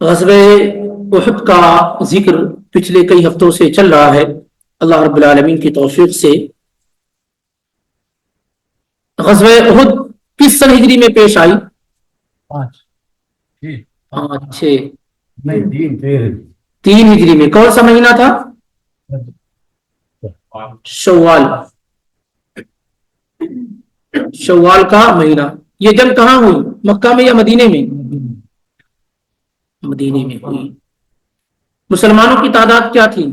غزوہ احد کا ذکر پچھلے کئی ہفتوں سے چل رہا ہے اللہ رب العالمین کی توفیق سے۔ غزوہ احد کس سن ہجری میں پیش آئی؟ 3 ہجری میں۔ کون سا مہینہ تھا؟ شوال، شوال کا مہینہ۔ یہ جنگ کہاں ہوئی؟ مکہ میں یا مدینے میں؟ مدینے میں ہوئی۔ مسلمانوں کی تعداد کیا تھی؟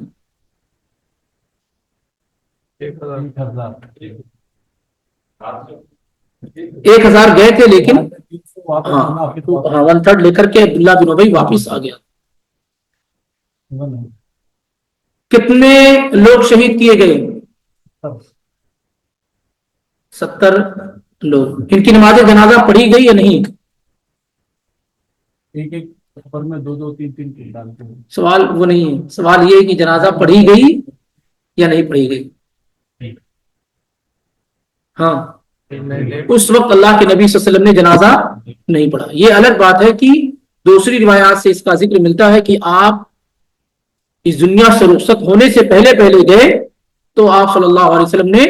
1000 گئے تھے، لیکن 1/3 لے کر کے عبداللہ بن ابی واپس آ گیا۔ کتنے لوگ شہید کیے گئے؟ 70 لوگ۔ ان کی نماز جنازہ پڑھی گئی یا نہیں؟ میں 2-3 ڈالتے ہیں۔ سوال وہ نہیں ہے، سوال یہ ہے کہ جنازہ پڑھی گئی یا نہیں پڑھی گئی۔ ہاں، اس وقت اللہ کے نبی صلی اللہ علیہ وسلم نے جنازہ نہیں پڑھا۔ یہ الگ بات ہے کہ دوسری روایات سے اس کا ذکر ملتا ہے کہ آپ اس دنیا سے رخصت ہونے سے پہلے گئے تو آپ صلی اللہ علیہ وسلم نے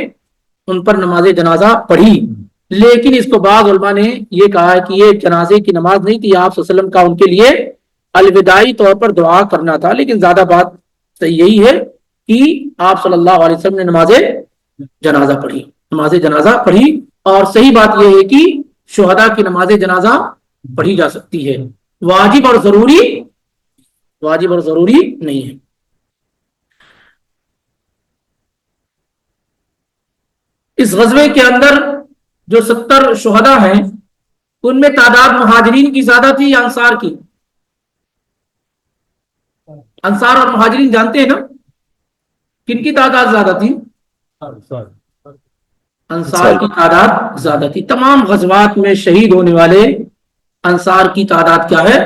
ان پر نماز جنازہ پڑھی، لیکن اس کو بعض علماء نے یہ کہا ہے کہ یہ جنازے کی نماز نہیں تھی، آپ صلی اللہ علیہ وسلم کا ان کے لیے الوداعی طور پر دعا کرنا تھا۔ لیکن زیادہ بات صحیح یہی ہے کہ آپ صلی اللہ علیہ وسلم نے نماز جنازہ پڑھی، نماز جنازہ پڑھی۔ اور صحیح بات یہ ہے کہ شہداء کی نماز جنازہ پڑھی جا سکتی ہے، واجب اور ضروری نہیں ہے۔ اس غزوے کے اندر جو 70 شہداء ہیں ان میں تعداد مہاجرین کی زیادہ تھی یا انصار کی؟ انصار اور مہاجرین جانتے ہیں نا، کن کی تعداد زیادہ تھی؟ انصار کی تعداد زیادہ تھی۔ تمام غزوات میں شہید ہونے والے انصار کی تعداد کیا ہے؟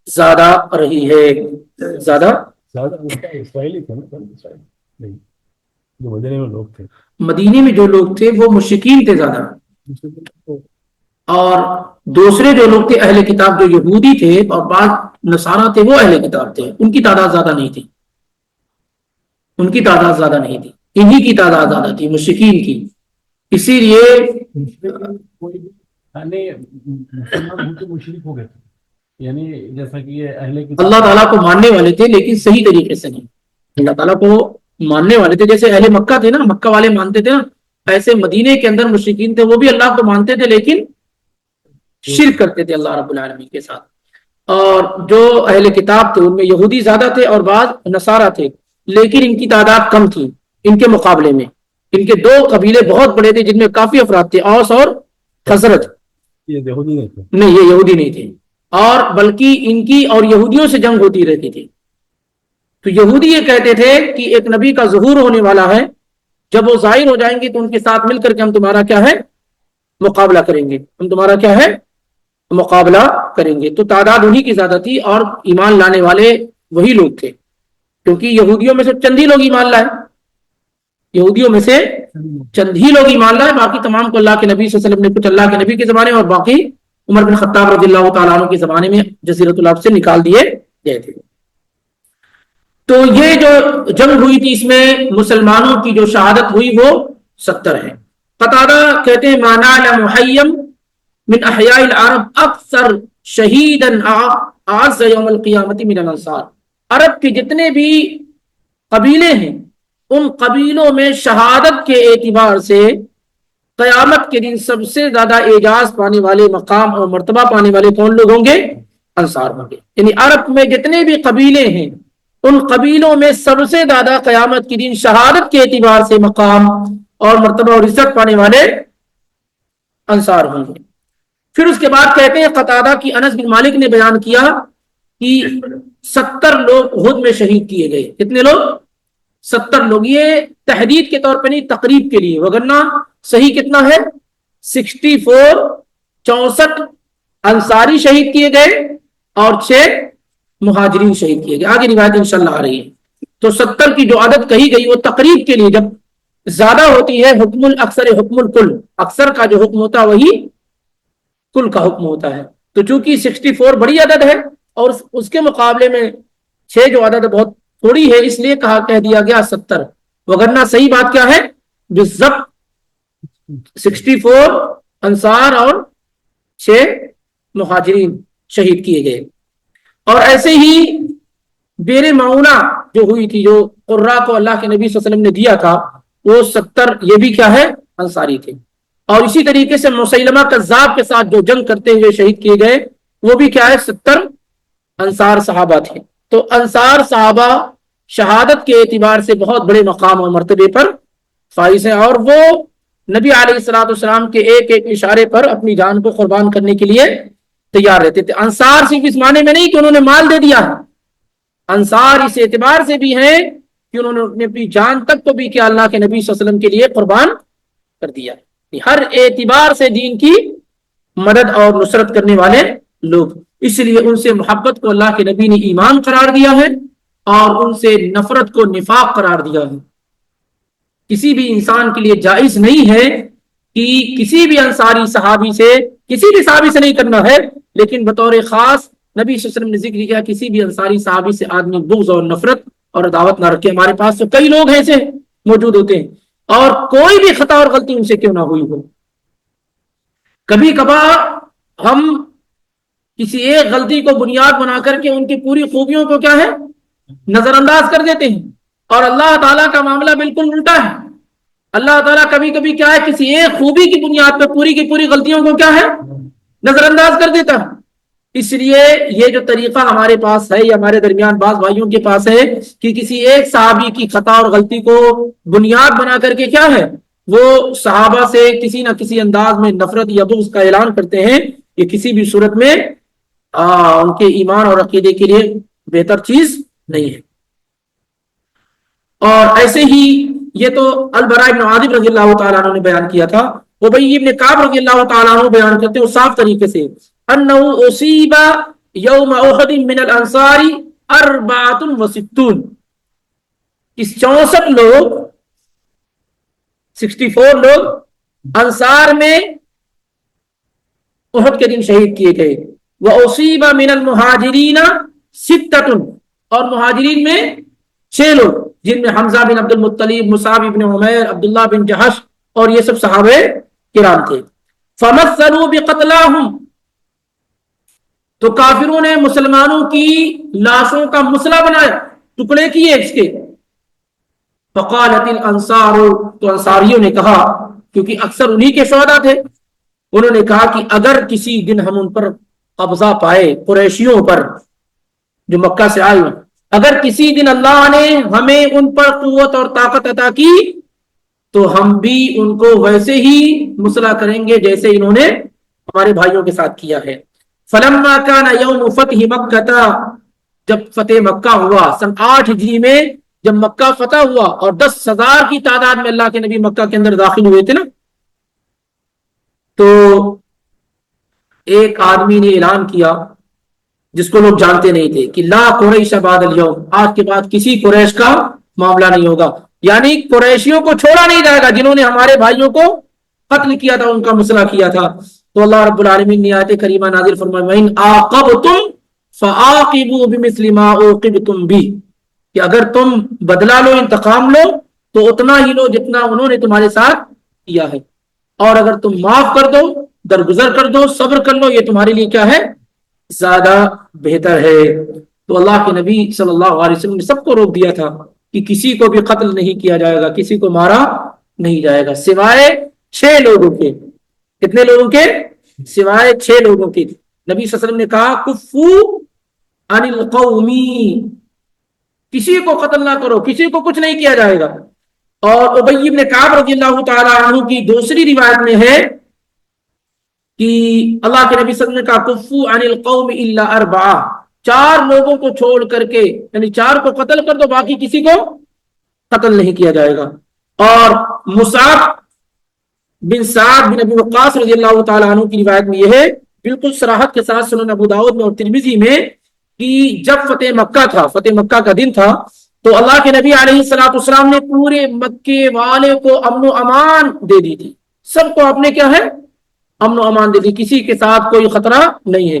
زیادہ رہی ہے، زیادہ۔ مدینے میں جو لوگ تھے وہ مشرکین تھے زیادہ، اور دوسرے جو لوگ تھے اہل کتاب جو یہودی تھے اور بعض نصارہ تھے وہ اہل کتاب تھے، ان کی تعداد زیادہ نہیں تھی، ان کی تعداد زیادہ نہیں تھی، انہی کی تعداد زیادہ تھی، مشرکین کی۔ اسی لیے مشرک ہو گئے تھے، یعنی جیسا کہ اللہ تعالیٰ کو ماننے والے تھے لیکن صحیح طریقے سے نہیں۔ اللہ تعالیٰ کو ماننے والے تھے، جیسے اہل مکہ تھے نا، مکہ والے مانتے تھے نا، ایسے مدینے کے اندر مشرکین تھے، وہ بھی اللہ کو مانتے تھے لیکن شرک کرتے تھے اللہ رب العالمین کے ساتھ۔ اور جو اہل کتاب تھے ان میں یہودی زیادہ تھے اور بعض نصارہ تھے، لیکن ان کی تعداد کم تھی ان کے مقابلے میں۔ ان کے 2 قبیلے بہت بڑے تھے جن میں کافی افراد تھے، اوس اور خزرج۔ یہ یہودی نہیں تھے، نہیں، یہ یہودی نہیں تھے، اور بلکہ ان کی اور یہودیوں سے جنگ ہوتی رہتی تھی۔ تو یہودی یہ کہتے تھے کہ ایک نبی کا ظہور ہونے والا ہے، جب وہ ظاہر ہو جائیں گے تو ان کے ساتھ مل کر کے ہم تمہارا کیا ہے؟ مقابلہ کریں گے، ہم تمہارا کیا ہے؟ مقابلہ کریں گے۔ تو تعداد انہی کی زیادہ تھی اور ایمان لانے والے وہی لوگ تھے، کیونکہ یہودیوں میں سے چند ہی لوگ ایمان لائے، یہودیوں میں سے چند ہی لوگ ایمان لائے، باقی تمام کو اللہ کے نبی صلی اللہ علیہ وسلم نے کچھ اللہ کے نبی کے زمانے میں اور باقی عمر بن خطاب رضی اللہ تعالیٰ عنہ کے زمانے میں جزیرۃ العرب سے نکال دیے گئے تھے۔ تو یہ جو جنگ ہوئی تھی اس میں مسلمانوں کی جو شہادت ہوئی وہ 70 ہے۔ قتادہ کہتے ہیں ما نال محیم من احیاء العرب اکثر شہیدا اعز یوم القیامت من الانصار۔ عرب کے جتنے بھی قبیلے ہیں ان قبیلوں میں شہادت کے اعتبار سے قیامت کے دن سب سے زیادہ اعزاز پانے والے، مقام اور مرتبہ پانے والے کون لوگ ہوں گے؟ انصار ہوں گے۔ یعنی عرب میں جتنے بھی قبیلے ہیں ان قبیلوں میں سب سے زیادہ قیامت کے دن شہادت کے اعتبار سے مقام اور مرتبہ اور عزت پانے والے انصار ہوں گے۔ پھر اس کے بعد کہتے ہیں قتادہ کی انس بن مالک نے بیان کیا کہ 70 لوگ احد میں شہید کیے گئے۔ کتنے لوگ؟ 70 لوگ۔ یہ تحدید کے طور پہ نہیں، تقریب کے لیے، وگرنہ صحیح کتنا ہے؟ 64 انصاری شہید کیے گئے اور 6 مہاجرین شہید کیے گئے۔ آگے روایت انشاءاللہ آ رہی ہے۔ تو 70 کی جو عدد کہی گئی وہ تقریب کے لیے، جب زیادہ ہوتی ہے حکم الاکثر حکم الکل، اکثر کا جو حکم ہوتا ہے وہی کل کا حکم ہوتا ہے۔ تو چونکہ 64 بڑی عدد ہے اور اس کے مقابلے میں 6 جو عدد بہت تھوڑی ہے، اس لیے کہہ دیا گیا 70، وگرنہ صحیح بات کیا ہے؟ بالضبط 64 انصار اور 6 مہاجرین شہید کیے گئے۔ اور ایسے ہی بیر معونہ جو ہوئی تھی، جو قرہ کو اللہ کے نبی صلی اللہ علیہ وسلم نے دیا تھا، وہ 70 یہ بھی کیا ہے؟ انصاری تھے۔ اور اسی طریقے سے مسیلمہ کذاب کے ساتھ جو جنگ کرتے ہوئے شہید کیے گئے، وہ بھی کیا ہے؟ 70 انصار صحابہ تھے۔ تو انصار صحابہ شہادت کے اعتبار سے بہت بڑے مقام اور مرتبے پر فائز ہیں، اور وہ نبی علیہ الصلوۃ والسلام کے ایک ایک اشارے پر اپنی جان کو قربان کرنے کے لیے تیار رہتے تھے۔ انصار صرف اس معنی میں نہیں کہ انہوں نے مال دے دیا، انصار اس اعتبار سے بھی ہیں کہ انہوں نے اپنی جان تک کو بھی کیا اللہ کے نبی صلی اللہ علیہ وسلم کے لیے قربان کر دیا۔ ہر اعتبار سے دین کی مدد اور نصرت کرنے والے لوگ، اس لیے ان سے محبت کو اللہ کے نبی نے ایمان قرار دیا ہے، اور ان سے نفرت کو نفاق قرار دیا ہے۔ کسی بھی انسان کے لیے جائز نہیں ہے کہ کسی بھی انصاری صحابی سے، کسی بھی صحابی سے نہیں کرنا ہے، لیکن بطور خاص نبی صلی اللہ علیہ وسلم نے ذکر کیا کسی بھی انصاری صحابی سے آدمی بغض اور نفرت اور عداوت نہ رکھے۔ ہمارے پاس تو کئی لوگ ایسے موجود ہوتے ہیں، اور کوئی بھی خطا اور غلطی ان سے کیوں نہ ہوئی ہو، کبھی کبھار ہم کسی ایک غلطی کو بنیاد بنا کر کے ان کی پوری خوبیوں کو کیا ہے؟ نظر انداز کر دیتے ہیں، اور اللہ تعالیٰ کا معاملہ بالکل الٹا ہے۔ اللہ تعالیٰ کبھی کبھی کیا ہے؟ کسی ایک خوبی کی بنیاد پہ پوری کی پوری غلطیوں کو کیا ہے؟ نظر انداز کر دیتا ہے۔ اس لیے یہ جو طریقہ ہمارے پاس ہے، یا ہمارے درمیان بعض بھائیوں کے پاس ہے، کہ کسی ایک صحابی کی خطا اور غلطی کو بنیاد بنا کر کے کیا ہے؟ وہ صحابہ سے کسی نہ کسی انداز میں نفرت یا بغض کا اعلان کرتے ہیں، یہ کسی بھی صورت میں ان کے ایمان اور عقیدے کے لیے بہتر چیز نہیں ہے۔ اور ایسے ہی یہ تو البراء بن عازب رضی اللہ تعالیٰ عنہ نے بیان کیا تھا، ابی بن کعب رضی اللہ تعالیٰ عنہ بیان کرتے ہیں صاف طریقے سے، انہ اصیب یوم احد من الانصار 64، اس 64 لوگ 64 لوگ انصار میں احد کے دن شہید کیے گئے۔ واصیب من المہاجرین 6، اور مہاجرین میں 6 لوگ، جن میں حمزہ بن عبد المطلب، مصعب بن عمیر، عبداللہ بن جہش، اور یہ سب صحابہ کرام تھے۔ فمثلوا بقتلاہم، تو کافروں نے مسلمانوں کی لاشوں کا مسئلہ بنایا، ٹکڑے کیے اس کے۔ فقالت الانصار، تو انصاریوں نے کہا، کیونکہ اکثر انہی کے شہداء تھے، انہوں نے کہا کہ اگر کسی دن ہم ان پر قبضہ پائے، قریشیوں پر جو مکہ سے آئے، اگر کسی دن اللہ نے ہمیں ان پر قوت اور طاقت عطا کی، تو ہم بھی ان کو ویسے ہی مسئلہ کریں گے جیسے انہوں نے ہمارے بھائیوں کے ساتھ کیا ہے۔ فلما کان یوم فتح مکہ، جب فتح مکہ ہوا سن 8 ہجری میں، جب مکہ فتح ہوا اور 10,000 کی تعداد میں اللہ کے نبی مکہ کے اندر داخل ہوئے تھے نا، تو ایک آدمی نے اعلان کیا جس کو لوگ جانتے نہیں تھے کہ لا قریش بعد اليوم، آج کے بعد کسی قریش کا معاملہ نہیں ہوگا، یعنی قریشیوں کو چھوڑا نہیں جائے گا جنہوں نے ہمارے بھائیوں کو قتل کیا تھا، ان کا مسئلہ کیا تھا۔ تو اللہ رب العالمین نے آیت کریمہ نازل فرمائی، وَإِنْ عَاقَبْتُمْ فَعَاقِبُوا بِمِثْلِ مَا عُوقِبْتُمْ بِهِ، کہ اگر تم بدلہ لو، انتقام لو، تو اتنا ہی لو جتنا انہوں نے تمہارے ساتھ کیا ہے، اور اگر تم معاف کر دو، درگزر کر دو، صبر کر لو، یہ تمہارے لیے کیا ہے؟ زیادہ بہتر ہے۔ تو اللہ کے نبی صلی اللہ علیہ وسلم نے سب کو روک دیا تھا کہ کسی کو بھی قتل نہیں کیا جائے گا، کسی کو مارا نہیں جائے گا، سوائے 6 لوگوں کے۔ کتنے لوگوں کے؟ سوائے 6 لوگوں کے۔ نبی صلی اللہ علیہ وسلم نے کہا کفو عن القومی، کسی کو قتل نہ کرو، کسی کو کچھ نہیں کیا جائے گا۔ اور ابی بن کعب رضی اللہ تعالی عنہ کی دوسری روایت میں ہے کہ اللہ کے نبی صلی اللہ علیہ وسلم نے کہا کفو عن القوم الا 4، 4 لوگوں کو چھوڑ کر کے، یعنی 4 کو قتل کر دو، باقی کسی کو قتل نہیں کیا جائے گا۔ اور مصعب بن سعد بن ابی وقاص رضی اللہ تعالی عنہ کی روایت میں یہ ہے بالکل صراحت کے ساتھ سنن ابو داؤد میں اور ترمذی میں کہ جب فتح مکہ تھا، فتح مکہ کا دن تھا، تو اللہ کے نبی علیہ الصلوۃ والسلام نے پورے مکے والے کو امن و امان دے دی تھی، سب کو آپ نے کیا ہے؟ امن و امان دے دی، کسی کے ساتھ کوئی خطرہ نہیں ہے۔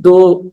2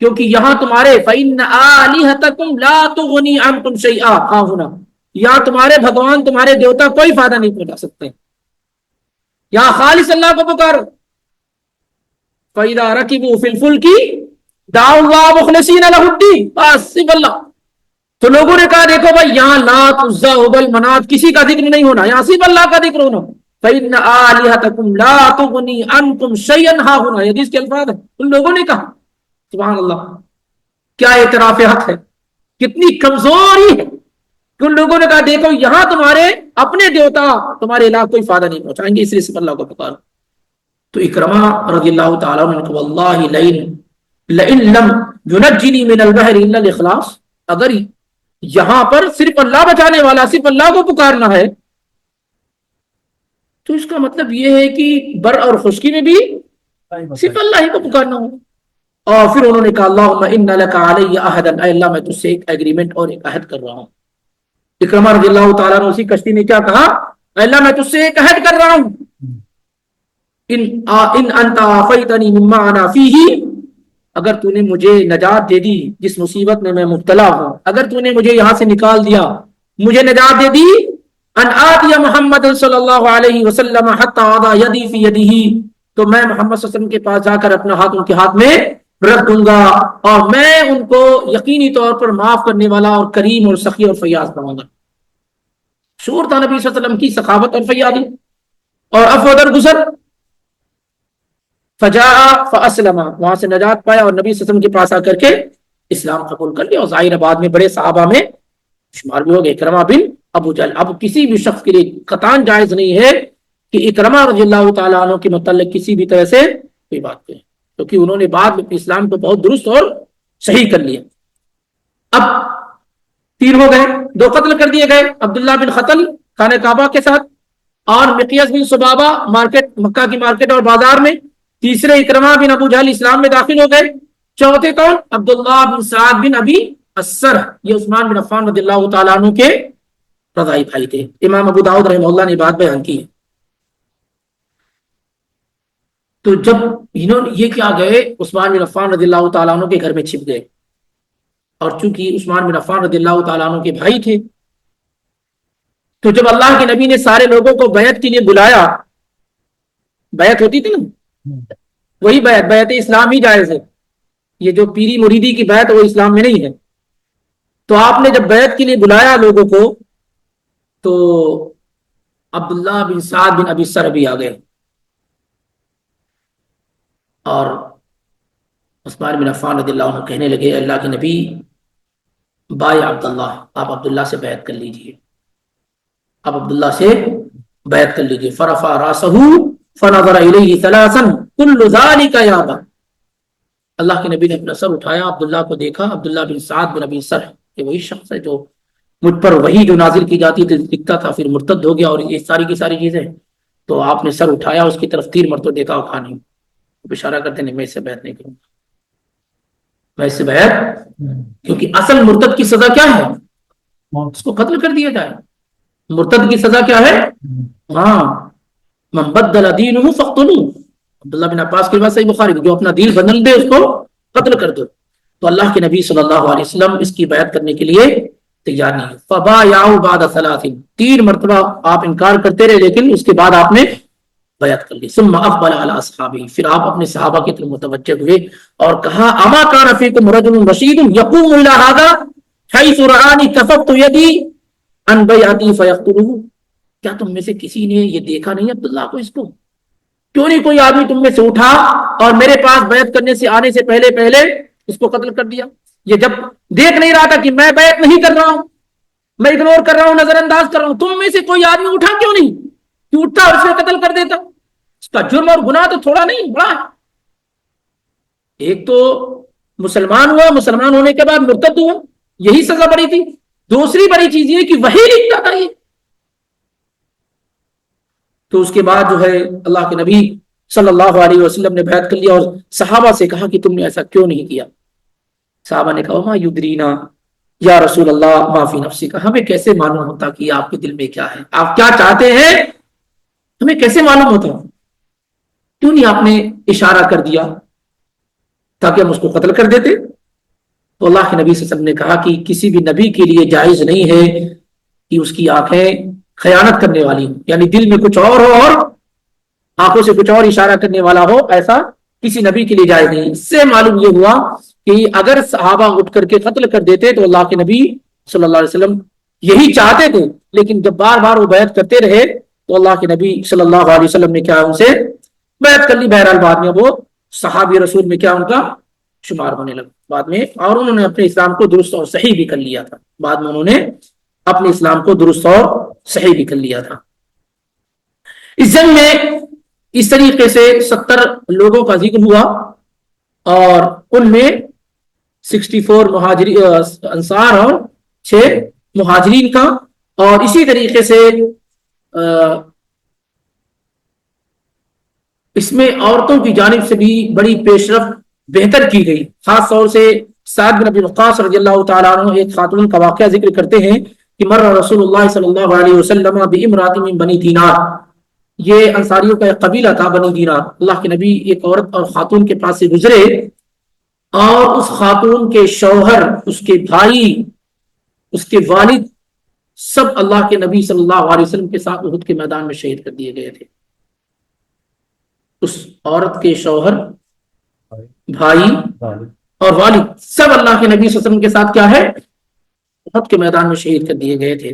کیونکہ یہاں تمہارے فَإِنَّ آلِهَتَكُمْ لَا تُغْنِي عَنْكُمْ شَيْئًا، ہاں ہونا یہاں تمہارے بھگوان تمہارے دیوتا کوئی فائدہ نہیں پہنچا سکتے. یہاں خالص اللہ کو پکارو. فَإِذَا رَكِبُوا فِي الْفُلْكِ دعوا اللہ مخلصین لہ الدین، بس صرف اللہ. تو لوگوں نے کہا دیکھو بھائی یہاں لات عزا ہبل منات کسی کا ذکر نہیں ہونا، یہاں صرف اللہ کا ذکر ہونا. فإن آلہتکم لا تغنی عنکم شیئا، ہاں ہونا یہ حدیث کے الفاظ ہیں. ان لوگوں نے کہا سبحان اللہ، کیا اعتراف حق ہے، کتنی کمزوری ہے کہ ان لوگوں نے کہا دیکھو یہاں تمہارے اپنے دیوتا تمہارے علاقے کوئی فائدہ نہیں پہنچائیں گے، اس لیے صرف اللہ کو پکارو. تو اکرمہ رضی اللہ تعالیٰ عنہ کو واللہ لئن لم ينجنی من البحر الا الاخلاص، اگر یہاں پر صرف اللہ بچانے والا، صرف اللہ کو پکارنا ہے، تو اس کا مطلب یہ ہے کہ بر اور خشکی میں بھی صرف اللہ ہی کو پکارنا ہو. اور پھر انہوں نے کہا اللہم ان لک علی عہدا، اے اللہ میں تجھ سے ایک ایگریمنٹ اور ایک عہد کر رہا ہوں. اکرمہ رضی اللہ تعالیٰ عنہ اسی کشتی میں کیا کہا، اے اللہ میں تجھ سے ایک عہد کر رہا ہوں، ان انت عافیتنی مما انا فیہ، اگر تو نے مجھے نجات دے دی جس مصیبت میں مبتلا ہوں، اگر تو نے مجھے یہاں سے نکال دیا، مجھے نجات دے دی، ان آتی محمد صلی اللہ علیہ وسلم حتی اضع یدی فی یدہ، تو میں محمد صلی اللہ علیہ وسلم کے پاس جا کر اپنا ہاتھ ان کے ہاتھ میں رکھ دوں گا، اور میں ان کو یقینی طور پر معاف کرنے والا اور کریم اور سخی اور فیاض بناؤں گا. شعور تھا نبی صلی اللہ علیہ وسلم کی سخاوت اور فیاضی اور عفو درگزر. فجاء فاسلم، وہاں سے نجات پایا اور نبی صلی اللہ علیہ وسلم کے پاس آ کر کے اسلام قبول کر لیا، اور ظاہر بعد میں بڑے صحابہ میں شمار بھی ہو گئے اکرمہ بن ابو جہل. اب کسی بھی شخص کے لیے قطعاً جائز نہیں ہے کہ اکرمہ رضی اللہ تعالیٰ عنہ کے متعلق کسی بھی طرح سے کوئی بات کرے، کیونکہ انہوں نے بعد میں اسلام کو بہت درست اور صحیح کر لیا. اب 3 ہو گئے، 2 قتل کر دیے گئے، عبداللہ بن قتل خانہ کعبہ کے ساتھ، اور مقیاس بن صبابہ مارکیٹ مکہ کی مارکیٹ اور بازار میں. تیسرے اکرمہ بن ابو جہل اسلام میں داخل ہو گئے. چوتھے کون، عبداللہ بن سعد بن ابی السرح، یہ عثمان بن عفان رضی اللہ تعالیٰ عنہ کے رضائی بھائی تھے. امام ابو داؤد رحمہ اللہ نے بات بیان کی ہے. تو جب انہوں نے یہ کیا گئے، عثمان بن عفان رضی اللہ تعالیٰ عنہ کے گھر میں چھپ گئے، اور چونکہ عثمان بن عفان رضی اللہ تعالیٰ عنہ کے بھائی تھے، تو جب اللہ کے نبی نے سارے لوگوں کو بیعت کے لیے بلایا، بیعت ہوتی تھی نا، وہی بیعت اسلام ہی جائز ہے، یہ جو پیری مریدی کی بیعت وہ اسلام میں نہیں ہے. تو آپ نے جب بیعت کے لیے بلایا لوگوں کو، تو عبداللہ بن سعد بن ابی السرح بھی آ گئے، اور عثمان بن عفان رضی اللہ عنہ کہنے لگے اللہ کے نبی بائع عبداللہ، آپ عبداللہ سے بیعت کر لیجئے، آپ عبداللہ سے بیعت کر لیجئے. فرفع راسہ فنظر الیہ ثلاثا کل ذلک یا ابا، اللہ کے نبی نے اپنا سر اٹھایا، عبداللہ کو دیکھا، عبداللہ بن سعد بن ابی السرح، یہ وہی شخص ہے جو مجھ پر وہی جو نازل کی جاتی تھی دکھتا تھا، پھر مرتد ہو گیا، اور یہ ساری کی ساری چیزیں. تو آپ نے سر اٹھایا، اس کی طرف 3 مرتبہ دیکھا، اور کہا نہیں، اشارہ کرتے نہیں میں اس سے بیعت نہیں کروں گا، میں اس سے بیعت، کیونکہ اصل مرتد کی سزا کیا ہے، اس کو قتل کر دیا جائے. مرتد کی سزا کیا ہے، ہاں من بدل دینہ فاقتلوہ، عبداللہ بن عباس کی بات صحیح بخاری، جو اپنا دین بدل دے اس کو قتل کر دو. تو اللہ کے نبی صلی اللہ علیہ وسلم اس کی بیعت کرنے کے لیے تیار نہیں. فبایعوا بعد 3 مرتبہ آپ انکار کرتے رہے، لیکن اس کے بعد آپ نے بیعت کر لی. ثم اقبل علی اصحابہ، پھر آپ اپنے صحابہ کی طرف متوجہ ہوئے اور کہا اما کان فیکم رجل رشید یقوم الی ھذا حیث رآنی کففت یدی عن بیعتی فیقتلہ، کیا تم میں سے کسی نے یہ دیکھا نہیں عبداللہ کو، اس کو کیوں نہیں کوئی آدمی تم میں سے اٹھا اور میرے پاس بیعت کرنے سے آنے سے پہلے پہلے اس کو قتل کر دیا. یہ جب دیکھ نہیں رہا تھا کہ میں بیعت نہیں کر رہا ہوں، میں اگنور کر رہا ہوں، نظر انداز کر رہا ہوں، تم میں سے کوئی آدمی اٹھا کیوں نہیں کہ اٹھتا اور اسے قتل کر دیتا. اس کا جرم اور گناہ تو تھوڑا نہیں بڑا ہے. ایک تو مسلمان ہوا، مسلمان ہونے کے بعد مرتد ہوا، یہی سزا بڑی تھی. دوسری بڑی چیز یہ کہ وہی لکھتا تھا یہ. تو اس کے بعد جو ہے اللہ کے نبی صلی اللہ علیہ وسلم نے بیعت کر لیا، اور صحابہ سے کہا کہ تم نے ایسا کیوں نہیں کیا. صحابہ نے کہا ما یدرینا یا رسول اللہ ما فی نفسی، کا ہمیں کیسے معلوم ہوتا کہ آپ کے دل میں کیا ہے، آپ کیا چاہتے ہیں، ہمیں کیسے معلوم ہوتا، کیوں نہیں آپ نے اشارہ کر دیا. تاکہ ہم اس کو قتل کر دیتے. تو اللہ کے نبی صلی اللہ علیہ وسلم نے کہا کہ کسی بھی نبی کے لیے جائز نہیں ہے کہ اس کی آنکھیں خیانت کرنے والی ہوں، یعنی دل میں کچھ اور ہو اور آنکھوں سے کچھ اور اشارہ کرنے والا ہو، ایسا کسی نبی کے لیے جائز نہیں. اس سے معلوم یہ ہوا کہ اگر صحابہ اٹھ کر کے قتل کر دیتے تو اللہ کے نبی صلی اللہ علیہ وسلم یہی چاہتے تھے، لیکن جب بار بار وہ بیعت کرتے رہے تو اللہ کے نبی صلی اللہ علیہ وسلم نے کیا ان سے بیعت کر لی. بہرحال بعد میں وہ صحابی رسول میں کیا ان کا شمار ہونے لگا بعد میں، اور انہوں نے اپنے اسلام کو درست اور صحیح بھی کر لیا تھا. بعد میں انہوں نے اپنے اسلام کو درست اور صحیح بھی کر لیا تھا. اس جنگ میں اس طریقے سے 70 لوگوں کا ذکر ہوا اور ان میں 64 انصار اور 6 مہاجرین کا، اور اسی طریقے سے اس میں عورتوں کی جانب سے بھی بڑی پیش رفت بہتر کی گئی. خاص طور سے سعد بن ابی وقاص رضی اللہ تعالیٰ عنہ ایک خاتون کا واقعہ ذکر کرتے ہیں کہ مر رسول اللہ صلی اللہ علیہ وسلم بامرأۃ من بنی دینار، یہ انصاریوں کا ایک قبیلہ تھا بنی دینار. اللہ کے نبی ایک عورت اور خاتون کے پاس سے گزرے اور اس خاتون کے شوہر، اس کے بھائی، اس کے والد سب اللہ کے نبی صلی اللہ علیہ وسلم کے ساتھ احد کے میدان میں شہید کر دیے گئے تھے. اس عورت کے شوہر، بھائی اور والد سب اللہ کے نبی صلی اللہ علیہ وسلم کے ساتھ کیا ہے احد کے میدان میں شہید کر دیے گئے تھے.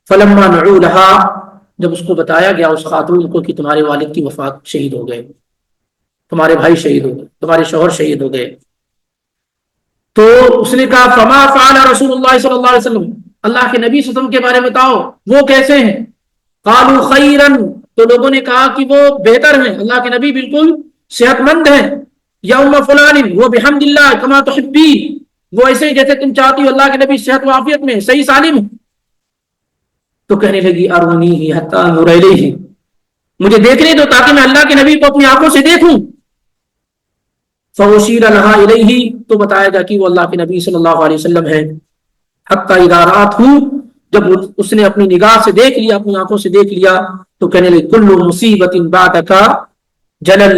فلما نعوا لها، جب اس کو بتایا گیا اس خاتون کو کہ تمہارے والد کی وفات، شہید ہو گئے، تمہارے بھائی شہید ہو گئے، تمہارے شوہر شہید ہو گئے، تو اس نے کہا فما فعل رسول اللہ صلی اللہ علیہ وسلم، اللہ کے نبی صلی اللہ علیہ وسلم کے بارے میں بتاؤ وہ کیسے ہیں. قالوا خیرا، تو لوگوں نے کہا کہ وہ بہتر ہیں، اللہ کے نبی بالکل صحت مند ہیں. یا ام فلان وہ بحمد اللہ کما تحبی، وہ ایسے جیسے تم چاہتی ہو، اللہ کے نبی صحت و عافیت میں صحیح سالم. تو کہنے لگی ارونی ہی حتی انظر الیہ، مجھے دیکھنے دو تاکہ میں اللہ کے نبی کو اپنی آنکھوں سے دیکھوں. فاشیر لها الیہ، تو بتایا گیا کہ وہ اللہ کے نبی صلی اللہ علیہ وسلم ہے. حتی اذا رأتہ، جب اس نے اپنی نگاہ سے دیکھ لیا، اپنی آنکھوں سے دیکھ لیا، تو کہنے لگی کل مصیبت بعدک جلل،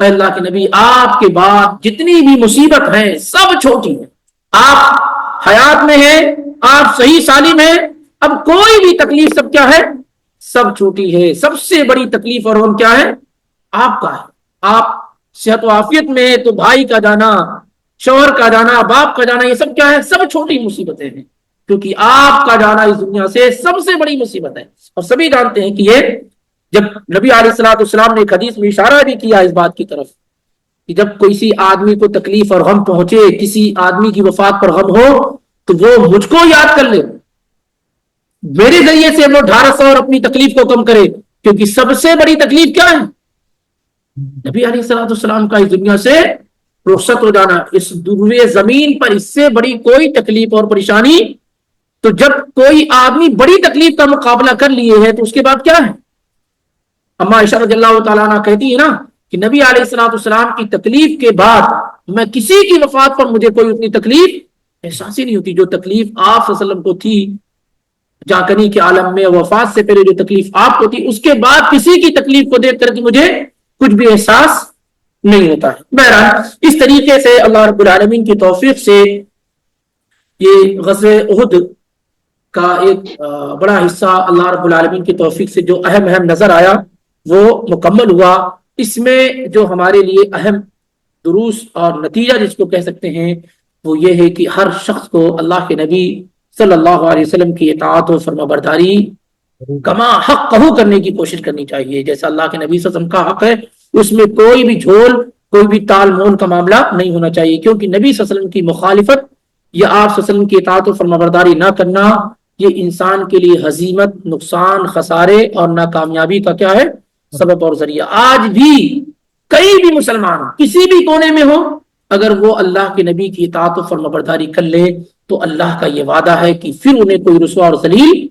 اے اللہ کے نبی آپ کے بعد جتنی بھی مصیبت ہیں سب چھوٹی ہیں. آپ حیات میں ہیں، آپ صحیح سالم ہیں، اب کوئی بھی تکلیف سب کیا ہے، سب چھوٹی ہے. سب سے بڑی تکلیف اور غم کیا ہے، آپ کا ہے. آپ صحت و عافیت میں ہے تو بھائی کا جانا، شوہر کا جانا، باپ کا جانا، یہ سب کیا ہے، سب چھوٹی مصیبتیں ہیں، کیونکہ آپ کا جانا اس دنیا سے سب سے بڑی مصیبت ہے. اور سبھی جانتے ہیں کہ یہ جب نبی علیہ الصلوۃ والسلام نے ایک حدیث میں اشارہ بھی کیا اس بات کی طرف کہ جب کسی آدمی کو تکلیف اور غم پہنچے، کسی آدمی کی وفات پر غم ہو، تو وہ مجھ کو یاد کر لے، میرے ذریعے سے وہ ڈھارس اور اپنی تکلیف کو کم کرے، کیونکہ سب سے بڑی تکلیف کیا ہے، نبی علیہ الصلوۃ والسلام کا اس دنیا سے رخصت ہو جانا. اس روئے زمین پر اس سے بڑی کوئی تکلیف اور پریشانی. تو جب کوئی آدمی بڑی تکلیف کا مقابلہ کر لیے ہے تو اس کے بعد کیا ہے. اما عائشہ رضی اللہ تعالیٰ عنہ کہتی ہے نا کہ نبی علیہ الصلوۃ والسلام کی تکلیف کے بعد میں کسی کی وفات پر مجھے کوئی اتنی تکلیف احساس ہی نہیں ہوتی جو تکلیف آپ صلی اللہ علیہ وسلم کو تھی جاکنی کے عالم میں. وفات سے پہلے جو تکلیف آپ کو تھی، اس کے بعد کسی کی تکلیف کو دیکھ کر کے مجھے کچھ بھی احساس نہیں ہوتا ہے. بہرحال اس طریقے سے اللہ رب العالمین کی توفیق سے یہ غزوہ احد کا ایک بڑا حصہ اللہ رب العالمین کی توفیق سے جو اہم نظر آیا وہ مکمل ہوا. اس میں جو ہمارے لیے اہم دروس اور نتیجہ جس کو کہہ سکتے ہیں وہ یہ ہے کہ ہر شخص کو اللہ کے نبی صلی اللہ علیہ وسلم کی اطاعت و فرما برداری کما حق قہو کرنے کی کوشش کرنی چاہیے. جیسا اللہ کے نبی صلی اللہ علیہ وسلم کا حق ہے اس میں کوئی بھی جھول، کوئی بھی تال مول کا معاملہ نہیں ہونا چاہیے، کیونکہ نبی صلی اللہ علیہ وسلم کی مخالفت یا آپ صلی اللہ علیہ وسلم کی اطاعت و فرما برداری نہ کرنا یہ انسان کے لیے ہزیمت، نقصان، خسارے اور ناکامیابی کا کیا ہے، سبب اور ذریعہ. آج بھی کئی بھی مسلمان کسی بھی کونے میں ہو، اگر وہ اللہ کے نبی کی اطاعت و فرما برداری کر لے تو اللہ کا یہ وعدہ ہے کہ پھر انہیں کوئی رسوا اور ذلیل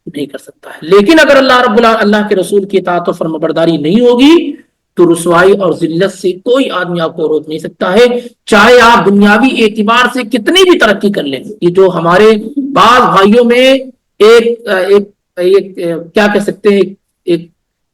نہیں کر سکتا ہے. لیکن اگر اللہ کے رسول کی اطاعت و فرما برداری نہیں ہوگی تو رسوائی اور ذلت سے کوئی آدمی آپ کو روک نہیں سکتا ہے، چاہے آپ دنیاوی اعتبار سے کتنی بھی ترقی کر لیں. یہ جو ہمارے بعض بھائیوں میں ایک کیا کہہ سکتے ہیں، ایک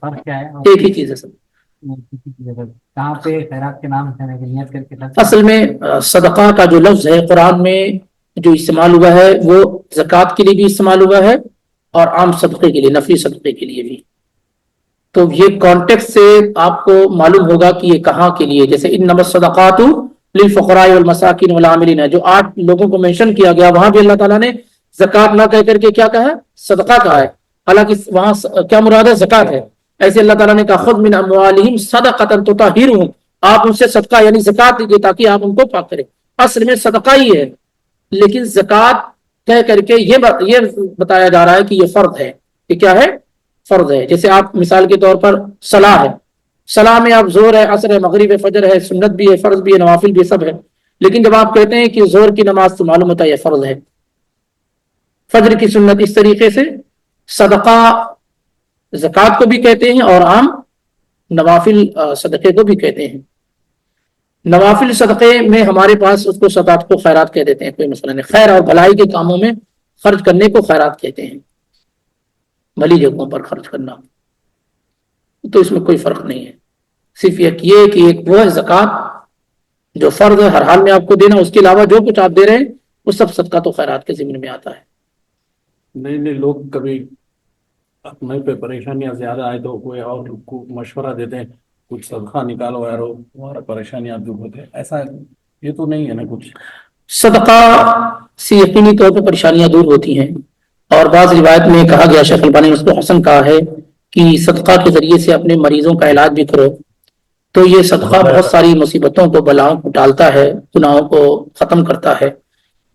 فرق کیا ہے؟ اور ایک ہی چیز ہے سب. کسی کی جگہ کہاں پہ خیرات کے نام سے نیت کر کے اصل میں صدقہ کا جو لفظ ہے قرآن میں جو استعمال ہوا ہے وہ زکوٰۃ کے لیے بھی استعمال ہوا ہے اور عام صدقے کے لیے، نفلی صدقے کے لیے بھی. تو یہ کانٹیکٹ سے آپ کو معلوم ہوگا کہ یہ کہاں کے لیے. جیسے انما الصدقات للفقراء والمساکین والعاملین، جو 8 لوگوں کو مینشن کیا گیا، وہاں بھی اللہ تعالیٰ نے زکوٰۃ نہ کہہ کر کے کیا کہا ہے؟ صدقہ کہا ہے. حالانکہ وہاں کیا مراد ہے؟ زکوٰۃ ہے. ایسے اللہ تعالیٰ نے کہا خذ من اموالہم صدقۃ تطہرہم، آپ ان سے صدقہ یعنی زکوٰۃ دیجیے تاکہ آپ ان کو پاک کریں. اصل میں صدقہ ہی ہے، لیکن زکوٰۃ کہہ کر کے یہ بتایا جا رہا ہے کہ یہ فرض ہے. یہ کیا ہے؟ فرض ہے. جیسے آپ مثال کے طور پر صلاح ہے، صلاح میں آپ زور ہے، عصر ہے، مغرب ہے، فجر ہے، سنت بھی ہے، فرض بھی ہے، نوافل بھی سب ہے. لیکن جب آپ کہتے ہیں کہ زور کی نماز تو معلوم ہوتا ہے یہ فرض ہے، فجر کی سنت، اس طریقے سے صدقہ زکوٰۃ کو بھی کہتے ہیں اور عام نوافل صدقے کو بھی کہتے ہیں. نوافل صدقے میں ہمارے پاس اس کو صدقات کو خیرات کہہ دیتے ہیں، کوئی مسئلہ نہیں. خیر اور بھلائی کے کاموں میں خرچ کرنے کو خیرات کہتے ہیں، بھلی جگہوں پر خرچ کرنا. تو اس میں کوئی فرق نہیں ہے، صرف یہ کہ ایک وہ ہے زکوٰۃ جو فرض ہے ہر حال میں آپ کو دینا، اس کے علاوہ جو کچھ آپ دے رہے ہیں وہ سب صدقہ تو خیرات کے ضمن میں آتا ہے. نہیں لوگ کبھی اپنے پہ پریشانیاں زیادہ آئے تو کوئی اور کو مشورہ دیتے ہیں کچھ صدقہ نکالو یار ہمارا پریشانیاں دور ہوتے ہیں، ایسا یہ تو نہیں ہے نا کچھ؟ صدقہ سے یقینی طور پر پریشانیاں دور ہوتی ہیں، اور بعض روایت میں کہا گیا، شیخ البانی نے اس کو حسن کہا ہے کہ صدقہ کے ذریعے سے اپنے مریضوں کا علاج بھی کرو. تو یہ صدقہ بہت ساری مصیبتوں کو، بلاؤں کو ٹالتا ہے، گناہوں کو ختم کرتا ہے،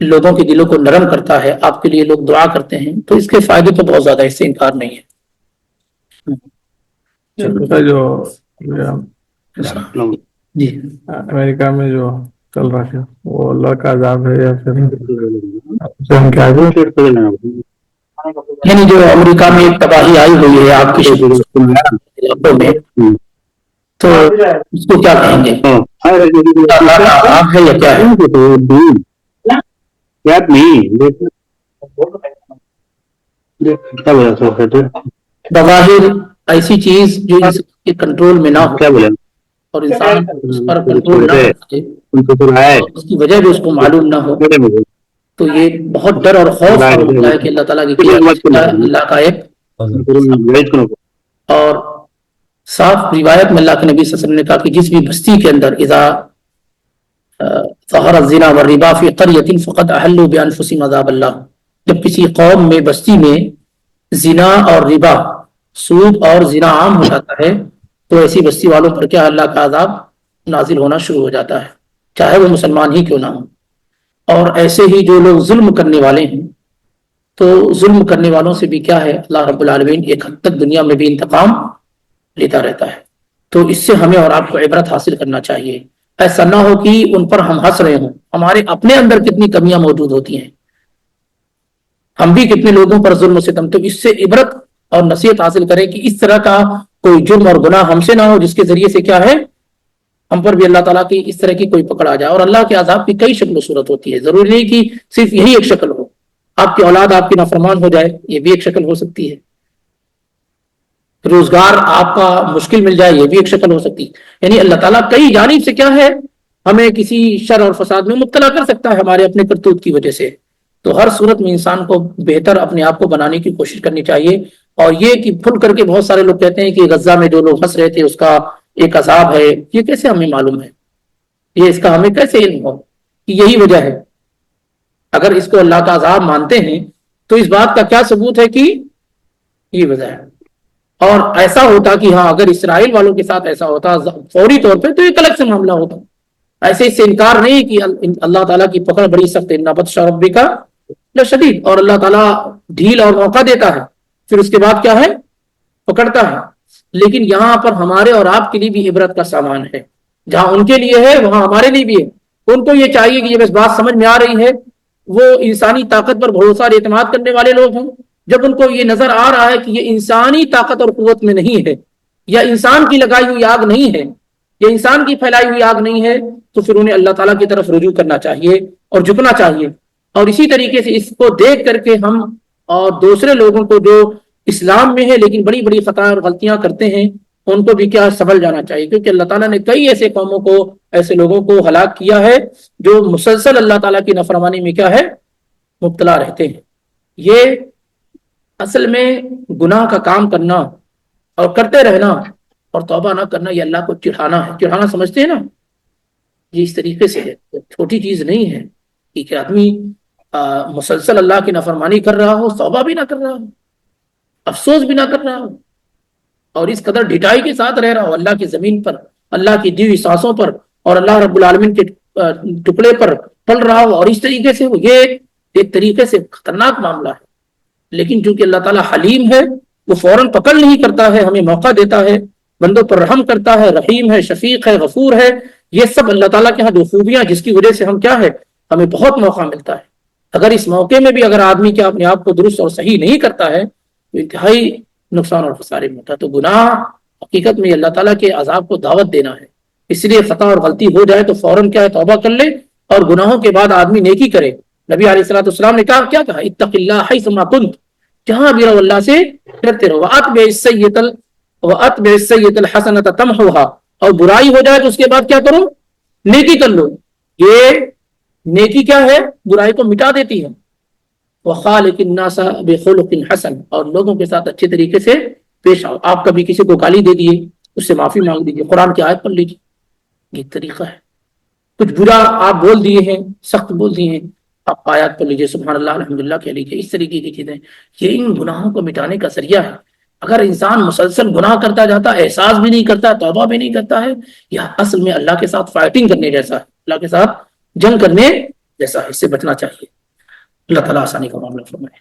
لوگوں کے دلوں کو نرم کرتا ہے، آپ کے لیے لوگ دعا کرتے ہیں. تو اس کے فائدے تو بہت زیادہ، اس سے انکار نہیں ہے. جی امریکہ میں جو چل رہا ہے وہ اللہ کا عذاب ہے یا پھر یعنی جو امریکہ میں ایک تباہی آئی ہوئی ہے آپ کے علاقوں میں، تو اس کو کیا کہیں گے؟ اللہ کا عذاب ہے یا کیا ہے؟ بظاہر ایسی چیز جو اس کے کنٹرول میں نہ ہو اور انسان اس پر کنٹرول نہ کر سکے، اس کی وجہ بھی اس کو معلوم نہ ہو، تو یہ بہت ڈر اور خوف ہوتا ہے کہ اللہ تعالیٰ کی اللہ کا ایک. اور صاف روایت میں اللہ کے نبی صلی اللہ علیہ وسلم نے کہا کہ جس بھی بستی کے اندر اذا ظہر الزنا والربا فی قریۃ فقد احلوا بانفسہم عذاب اللہ، جب کسی قوم میں، بستی میں زنا اور ربا، سود اور زنا عام ہو جاتا ہے تو ایسی بستی والوں پر کیا اللہ کا عذاب نازل ہونا شروع ہو جاتا ہے، چاہے وہ مسلمان ہی کیوں نہ ہو. اور ایسے ہی جو لوگ ظلم کرنے والے ہیں، تو ظلم کرنے والوں سے بھی کیا ہے، اللہ رب العالمین ایک حد تک دنیا میں بھی انتقام لیتا رہتا ہے. تو اس سے ہمیں اور آپ کو عبرت حاصل کرنا چاہیے. ایسا نہ ہو کہ ان پر ہم ہنس رہے ہوں، ہمارے اپنے اندر کتنی کمیاں موجود ہوتی ہیں، ہم بھی کتنے لوگوں پر ظلم و ستم. تو اس سے عبرت اور نصیحت حاصل کریں کہ اس طرح کا کوئی جرم اور گناہ ہم سے نہ ہو جس کے ذریعے سے کیا ہے ہم پر بھی اللہ تعالیٰ کی اس طرح کی کوئی پکڑ آ جائے. اور اللہ کے عذاب کی کئی شکل و صورت ہوتی ہے، ضروری نہیں کہ صرف یہی ایک شکل ہو. آپ کی اولاد آپ کی نافرمان ہو جائے، یہ بھی ایک شکل ہو سکتی ہے. روزگار آپ کا مشکل مل جائے، یہ بھی ایک شکل ہو سکتی ہے. یعنی اللہ تعالیٰ کئی جانب سے کیا ہے ہمیں کسی شر اور فساد میں مبتلا کر سکتا ہے ہمارے اپنے کرتوت کی وجہ سے. تو ہر صورت میں انسان کو بہتر اپنے آپ کو بنانے کی کوشش کرنی چاہیے. اور یہ کہ پھل کر کے بہت سارے لوگ کہتے ہیں کہ غزہ میں جو لوگ ہنس رہے تھے اس کا ایک عذاب ہے، یہ کیسے ہمیں معلوم ہے؟ یہ اس کا ہمیں کیسے علم ہو کہ یہی وجہ ہے؟ اگر اس کو اللہ کا عذاب مانتے ہیں تو اس بات کا کیا ثبوت ہے کہ یہ وجہ ہے؟ اور ایسا ہوتا کہ ہاں اگر اسرائیل والوں کے ساتھ ایسا ہوتا فوری طور پہ تو ایک الگ سے معاملہ ہوتا. ایسے اس سے انکار نہیں کہ اللہ تعالیٰ کی پکڑ بڑی سخت ہے، ان بطش ربک لشدید، اور اللہ تعالیٰ ڈھیل اور موقع دیتا ہے پھر اس کے بعد کیا ہے پکڑتا ہے. لیکن یہاں پر ہمارے اور آپ کے لیے بھی عبرت کا سامان ہے. جہاں ان کے لیے ہے وہاں ہمارے لیے بھی ہے. ان کو یہ چاہیے کہ جب اس بات سمجھ میں آ رہی ہے، وہ انسانی طاقت پر بھروسہ اور اعتماد کرنے والے لوگ ہیں، جب ان کو یہ نظر آ رہا ہے کہ یہ انسانی طاقت اور قوت میں نہیں ہے، یا انسان کی لگائی ہوئی آگ نہیں ہے، یا انسان کی پھیلائی ہوئی آگ نہیں ہے، تو پھر انہیں اللہ تعالیٰ کی طرف رجوع کرنا چاہیے اور جھکنا چاہیے. اور اسی طریقے سے اس کو دیکھ کر کے ہم اور دوسرے لوگوں کو جو اسلام میں ہے لیکن بڑی بڑی خطائیں اور غلطیاں کرتے ہیں، ان کو بھی کیا سنبھل جانا چاہیے، کیونکہ اللہ تعالیٰ نے کئی ایسے قوموں کو، ایسے لوگوں کو ہلاک کیا ہے جو مسلسل اللہ تعالیٰ کی نافرمانی میں کیا ہے مبتلا رہتے ہیں۔ یہ اصل میں گناہ کا کام کرنا اور کرتے رہنا اور توبہ نہ کرنا، یہ اللہ کو چڑھانا ہے۔ چڑھانا سمجھتے ہیں نا، یہ اس طریقے سے ہے، چھوٹی چیز نہیں ہے کہ آدمی مسلسل اللہ کی نافرمانی کر رہا ہو، توبہ بھی نہ کر رہا ہو، افسوس بھی نہ کر رہا ہو، اور اس قدر ڈھٹائی کے ساتھ رہ رہا ہو اللہ کی زمین پر، اللہ کی دی ہوئی سانسوں پر اور اللہ رب العالمین کے ٹکڑے پر پل رہا ہو، اور اس طریقے سے یہ ایک طریقے سے خطرناک معاملہ ہے۔ لیکن چونکہ اللہ تعالیٰ حلیم ہے، وہ فوراً پکڑ نہیں کرتا ہے، ہمیں موقع دیتا ہے، بندوں پر رحم کرتا ہے، رحیم ہے، شفیق ہے، غفور ہے۔ یہ سب اللہ تعالیٰ کے ہاں جو خوبیاں جس کی وجہ سے ہم کیا ہے، ہمیں بہت موقع ملتا ہے۔ اگر اس موقع میں بھی اگر آدمی کیا اپنے آپ کو درست اور صحیح نہیں کرتا ہے تو انتہائی نقصان اور خسارے میں ہوتا ہے۔ تو گناہ حقیقت میں اللہ تعالیٰ کے عذاب کو دعوت دینا ہے، اس لیے خطا اور غلطی ہو جائے تو فوراً کیا ہے توبہ کر لے، اور گناہوں کے بعد آدمی نیکی کرے۔ نبی علیہ الصلوۃ والسلام نے کہا، کیا کہا؟ اتق اللہ حیثما کنت، جہاں بھی رہو اللہ سے ڈرتے رہو۔ وَأَتْبِعِ السَّيِّئَةَ الْحَسَنَةَ تَمْحُوهَا، اور برائی ہو جائے تو اس کے بعد کیا کرو؟ نیکی کر لو۔ یہ نیکی کیا ہے؟ برائی کو مٹا دیتی ہے۔ وَخَالِقِ النَّاسَ بِخُلُقٍ حَسَنٍ، اور لوگوں کے ساتھ اچھے طریقے سے پیش آؤ۔ آپ کبھی کسی کو گالی دے دیے، اس سے معافی مانگ دیجیے، قرآن کی آیت پڑھ لیجیے، یہ طریقہ ہے۔ کچھ برا آپ بول دیے ہیں، سخت بول دیے ہیں، آپ آیات پڑھ لیجیے، سبحان اللہ الحمدللہ کہہ لیجیے، اس طریقے کی چیزیں یہ ان گناہوں کو مٹانے کا ذریعہ ہے۔ اگر انسان مسلسل گناہ کرتا جاتا، احساس بھی نہیں کرتا، توبہ بھی نہیں کرتا ہے، یہ اصل میں اللہ کے ساتھ فائٹنگ کرنے جیسا ہے، اللہ کے ساتھ جنگ کرنے جیسا ہے، اس سے بچنا چاہیے۔ اللہ تعالیٰ آسانی کا معاملہ فرمائے۔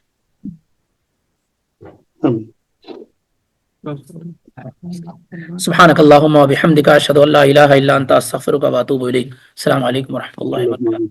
سبحانک اللہم و بحمدک، اشہد ان لا الہ الا انت، استغفرک و اتوب الیک۔ السلام علیکم و رحمۃ اللہ وبرکاتہ۔